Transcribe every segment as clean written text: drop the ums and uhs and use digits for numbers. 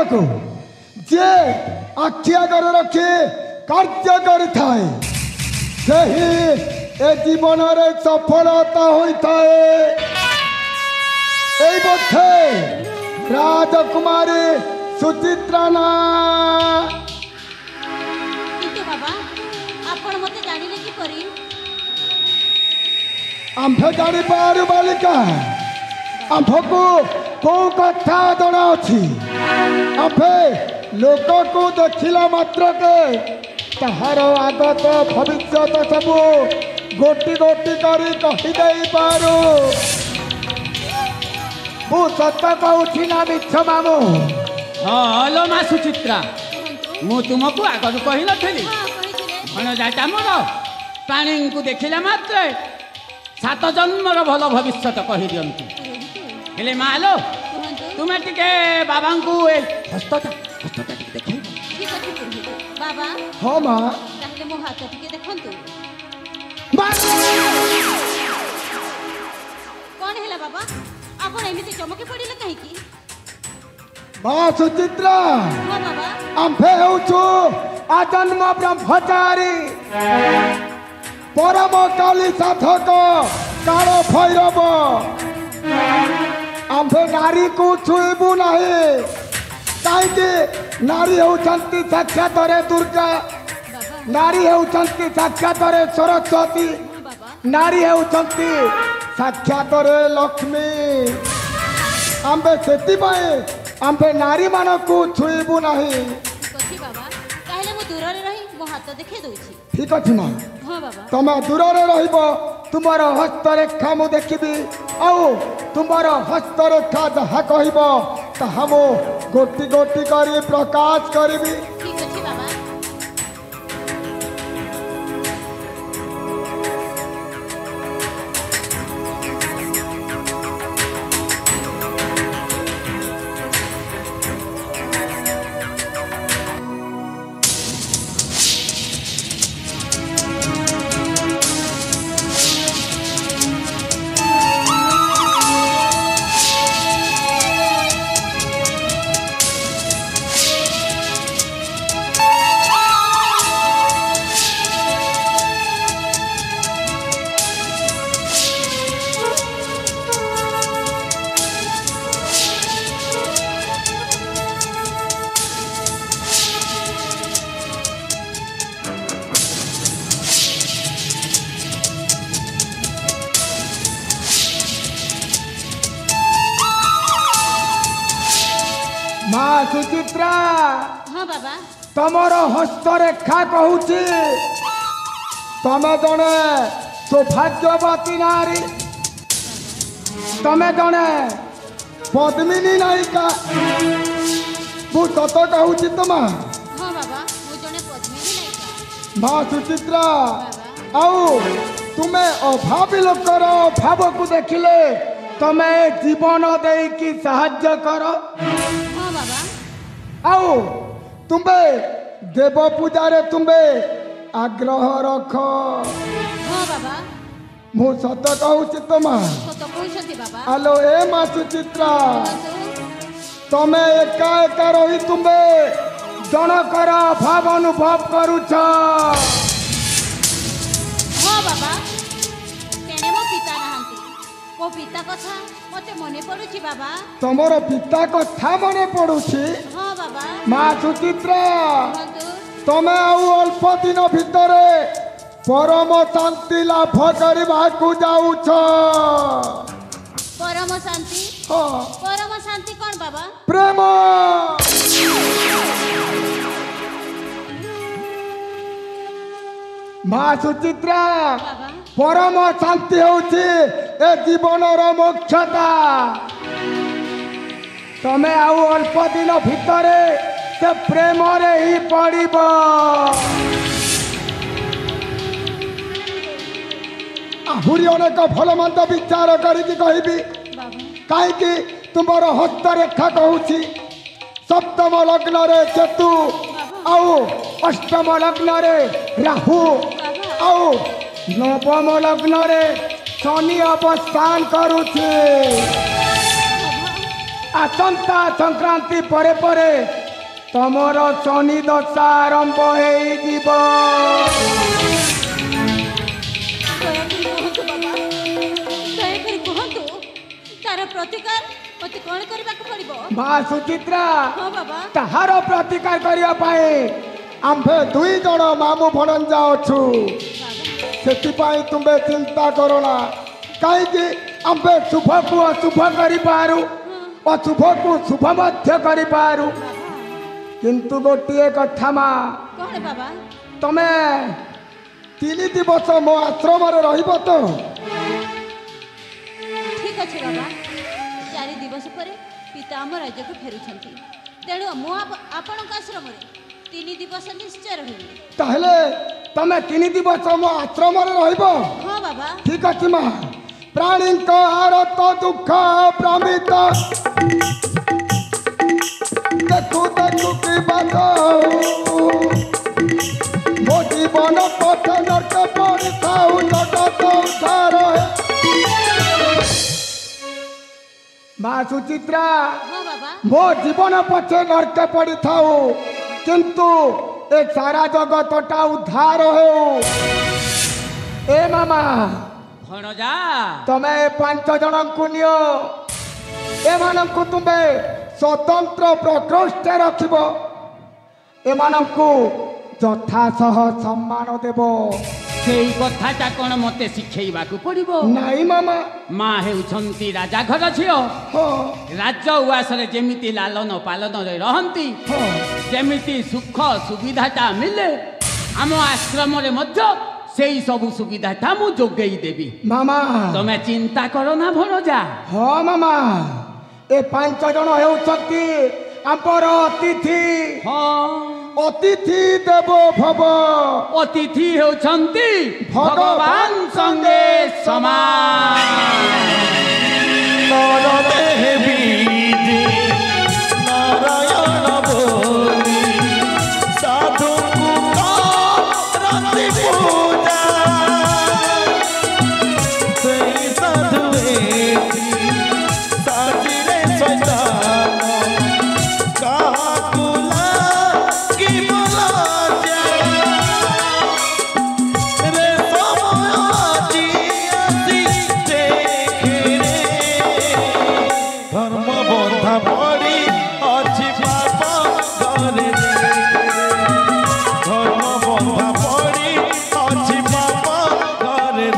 को जे आखि आगे रखी कार्य करिथाए सही ए जीवन रे सफलता होता है। एई बथे राजकुमारी सुचित्रा ना किंतु बाबा आपण मते जानिले कि परी आम्भे जानी पारू बालिका आम्भको को कथा जଣା अछि आम्भे लोक को देखिला मात्र के ताहार आगत भविष्यत सब गोटी गोटी करी कहि देई पारू मु सत कहूछि ना मिछ मामू। हाँ लो माँ सुचित्रा मु तुमको आगु कही नथली भणजाटा मोर प्राणी को देखिले मात्र 7 जन्मर भल भविष्य कही दियंतु हेले माँ लो तुम्हें टिके बाबा को हस्तटा टिके देखै ठीक अछि पुरोहित बाबा। हाँ माँ ताहले मो हाथ टिके देखंतु कौन हैला बाबा आपण एमिति चमके पड़िले काहे की माँ सुचित्रा हां बाबा आम्भे हेउछु आजन्म ब्रह्मचारी परम काली साधक काल भैरव आम्भे नारी को छुईबू नहीं कहीं नारी होउछंती साक्षात रे दुर्गा नारी होउछंती साक्षात रे सरस्वती नारी होउछंती साक्षात रे लक्ष्मी आम्भे सेति आम्भे नारी मान को छुईबू नहीं। कथि बाबा ताहले मो दूर रे रही मो हाथ देखे दोछि ठीक अछि मां हां बाबा तमे दूर रे रहइबो तुमर हस्तरेखा मु देखिबी आउ तुमर हस्तरेखा जहा कहइबो ताहा मु गोटी गोटी करी प्रकाश करबी। ठीक अछि बाबा। मां सुचित्रा हां बाबा तमर हस्तरेखा कहूची तमे जने सौभाग्यवती नारी तमे जने पद्मिनी नायिका मु सत कहूची तमा हां बाबा मु जने पद्मिनी नायिका मां सुचित्रा आउ तुमे अभावी लोकर अभाव को देखिले तमे जीवन देई की सहाय्य करो। हां बाबा आउ तुम्बे देव पूजा रे तुम्बे आग्रह रख। हां बाबा मु सत कहूची तमा सत कहउछथि बाबा। आलो ए मां सुचित्रा तमे एका एका रही तुम्बे जनकर अभाव अनुभव करूछ। हां बाबा तेने मो पिता नहंती मो पिता कथा मते मने पडुची बाबा। तमर पिता कथा मने पड़ुछि। हां बाबा मां सुचित्रा बंधु तमे आउ अल्प दिन भितरे परम शांति लाभ करबा को जाउछ। परम शांति हाँ परम शांति कौन बाबा? प्रेम मां सुचित्रा बाबा परम शांति होउछि ए जीवनर मोक्षता। तमे आउ अल्प दिन भितरे से प्रेम रे ही पड़िब। आहुरी अनेक भल मंद विचार करिकी कहबी कहीं तुमर हस्तरेखा कहूछि सप्तम लग्न रे केतु आउ अष्टम लग्न रे राहु आउ नवम लग्न रे शनि अवस्थान करुछि। आसंता संक्रांति परे परे तमर शनि दशा आरंभ हो ଦୟାକରି କୁହନ୍ତୁ ବାବା, ଦୟାକରି କୁହନ୍ତୁ ତାର ପ୍ରତିକାର ମତେ କଣ କରିବାକୁ ପଡିବ? ମା ସୁଚିତ୍ରା ହଁ ବାବା। ତାହାର ପ୍ରତିକାର କରିବା ପାଇଁ ଆମ୍ଭେ ଦୁଇ ଜଣ ମାମୁଁ ଭଣଞ୍ଜା ଅଛୁ। ସେଥିପାଇଁ ତୁମେ ଚିନ୍ତା କରନା, କାହିଁକି ଆମ୍ଭେ ଶୁଭକୁ ଅଶୁଭ କରିପାରୁ, ଅଶୁଭକୁ ଶୁଭ ମଧ୍ୟ କରିପାରୁ। କିନ୍ତୁ ଗୋଟିଏ କଥା ମା, କଣ ବାବା? ତମେ 3 ଦିବସ ମୋ ଆଶ୍ରମରେ ରହିବ ତ? ଠିକ ଅଛି ବାବା। 4 ଦିବସ ପରେ ପିତା ଆମ ରାଜ୍ୟକୁ ଫେରୁଛନ୍ତି, ତେଣୁ ମୁଁ ଆପଣଙ୍କ ଆଶ୍ରମରେ 3 ଦିବସ ନିଶ୍ଚୟ ରହିବି। ତାହେଲେ ତମେ 3 ଦିବସ ମୋ ଆଶ୍ରମରେ ରହିବ? ହଁ ବାବା। ଠିକ ଅଛି ମା। ପ୍ରାଣୀଙ୍କ ଆରତ ଦୁଃଖ ପ୍ରମିତ ଦେଖୁ ଦେଖୁ କି ବାଦ ମୋ ଜୀବନ ପଥ ନର୍କ ପଡ଼ିଥାଉ ଜଗତ ଉଦ୍ଧାର। ମା ସୁଚିତ୍ରା, ହଁ ବାବା। ମୋ ଜୀବନ ପଛେ ନର୍କ ପଡ଼ିଥାଉ, କିନ୍ତୁ ଏ ସାରା ଜଗତଟା ଉଦ୍ଧାର ହେଉ। ଏ ମାମା, ଭଣଜା ତମେ 5 ଜଣଙ୍କୁ ନିଅ। ଏମାନଙ୍କୁ ତୁମେ ସ୍ୱତନ୍ତ୍ର ପ୍ରକୋଷ୍ଠରେ ରଖିବ। ଏମାନଙ୍କୁ ଯଥାସହ ସମ୍ମାନ ଦେବ। ସେଇ କଥାଟା କଣ ମତେ ଶିଖେଇବାକୁ ପଡିବ? ନାଇଁ ମାମା। ମା ହେଉଛନ୍ତି ରାଜା ଘର ଝିଅ। ହଁ ରାଜ ଉଆସରେ ଯେମିତି ଲାଲନ ପାଲନରେ ରହନ୍ତି, ହଁ ଯେମିତି ସୁଖ ସୁବିଧାଟା ମିଳେ, ଆମ ଆଶ୍ରମରେ ମଧ୍ୟ ସେଇ ସବୁ ସୁବିଧାଟା ମୁଁ ଯୋଗେଇ ଦେବି। ମାମା। ତମେ ଚିନ୍ତା କର ନା ଭଣଜା। ହଁ ମାମା, ଏ 5 ଜଣ ହେଉଛନ୍ତି ଆମର ଅତିଥି। ହଁ, ଅତିଥି ଦେବ ଭବ। ଅତିଥି ହେଉଛନ୍ତି ଭଗବାନ ଭଗବାନ ସଙ୍ଗେ ସମାନ। ନାରାୟଣ ବୋଲି ସାଧୁଙ୍କୁ କରନ୍ତି ପୂଜା, ସେଇ ସାଧୁ ସାଜିରେ ଶୈତାନ କାହାକୁ ଲାଗିବ ଲଜ୍ଜା। ରେ ସମୟ ଆଜି ଆସି ଦେଖେରେ ଧର୍ମ ବନ୍ଧା ପଡ଼ି ଅଛି ପାପ ଘରେ। ଧର୍ମ ବନ୍ଧା ପଡ଼ି ଅଛି ପାପ ଘରେ।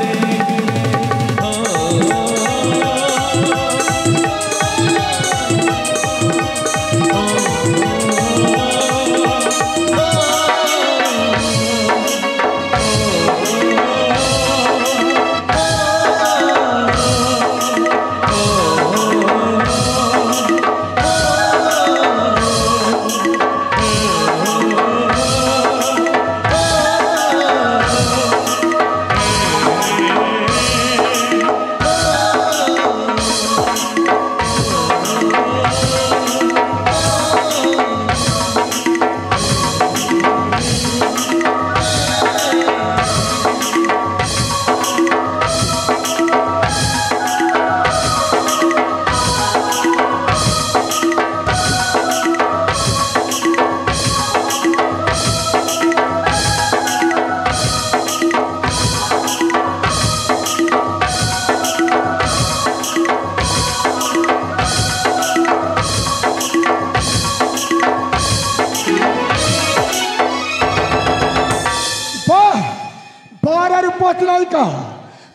ନାୟିକା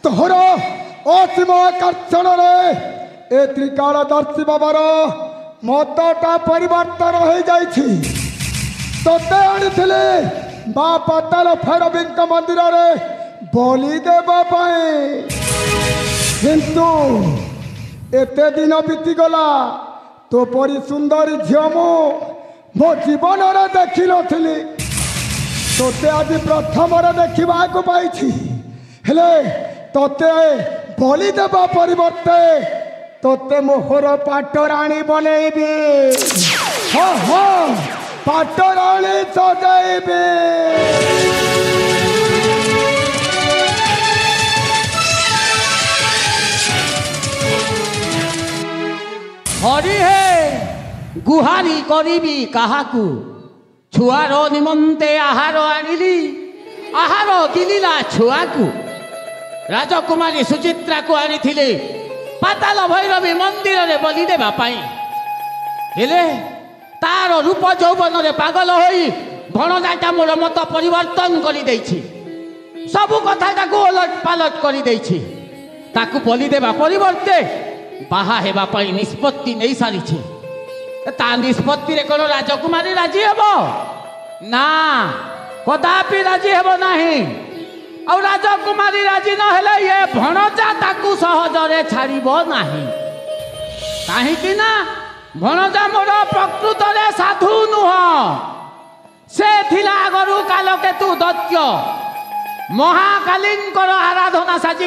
ତୋର ଅସୀମ ଆକର୍ଷଣରେ ଏ ତ୍ରିକାଳଦର୍ଶୀ ବାବାର ମତଟା ପରିବର୍ତ୍ତନ ହୋଇଯାଇଛି। ତୋତେ ଆଣିଥିଲେ ମା ପାତାଳ ଭୈରବୀଙ୍କ ମନ୍ଦିରରେ ବଳି ଦେବା ପାଇଁ, କିନ୍ତୁ ଏତେ ଦିନ ବିତିଗଲା, ତୋ ପରି ସୁନ୍ଦରୀ ଝିଅ ମୁଁ ମୋ ଜୀବନରେ ଦେଖିନଥିଲି। ତୋତେ ଆଜି ପ୍ରଥମରେ ଦେଖିବାକୁ ପାଇଛି, ହେଲେ ତୋତେ ବଳି ଦେବା ପରିବର୍ତ୍ତେ ତୋତେ ମୋହର ପାଟରାଣୀ ବନେଇବି। ହଁ ହଁ, ପାଟରାଣୀ ସଜାଇବି। ହରି ହେ ଗୁହାରି କରିବି କାହାକୁ ଛୁଆର ନିମନ୍ତେ ଆହାର ଆଣିଲି ଆହାର ଗିଲିଲା ଛୁଆକୁ ରାଜକୁମାରୀ ସୁଚିତ୍ରାକୁ ଆଣିଥିଲେ ପାତାଳ ଭୈରବୀ ମନ୍ଦିରରେ ବଲି ଦେବା ପାଇଁ ହେଲେ ତାର ରୂପ ଯୌବନରେ ପାଗଳ ହୋଇ ଭଣଜାଟା ମୋର ମତ ପରିବର୍ତ୍ତନ କରିଦେଇଛି ସବୁ କଥା ତାକୁ ଓଲଟ ପାଲଟ କରିଦେଇଛି ତାକୁ ବଲି ଦେବା ପରିବର୍ତ୍ତେ ବାହା ହେବା ପାଇଁ ନିଷ୍ପତ୍ତି ନେଇସାରିଛି ତା ନିଷ୍ପତ୍ତିରେ କ'ଣ ରାଜକୁମାରୀ ରାଜି ହେବ ନା କଦାପି ରାଜି ହେବ ନାହିଁ ଆଉ ରାଜକୁମାରୀ ରାଜି ନହେଲେ ଏ ଭଣଜା ତାକୁ ସହଜରେ ଛାଡ଼ିବ ନାହିଁ କାହିଁକି ନା ଭଣଜା ମୋର ପ୍ରକୃତରେ ସାଧୁ ନୁହଁ ସେ ଥିଲା ଆଗରୁ କାଲକେତୁ ଦୈତ୍ୟ ମହାକାଳୀଙ୍କର ଆରାଧନା ସାଜି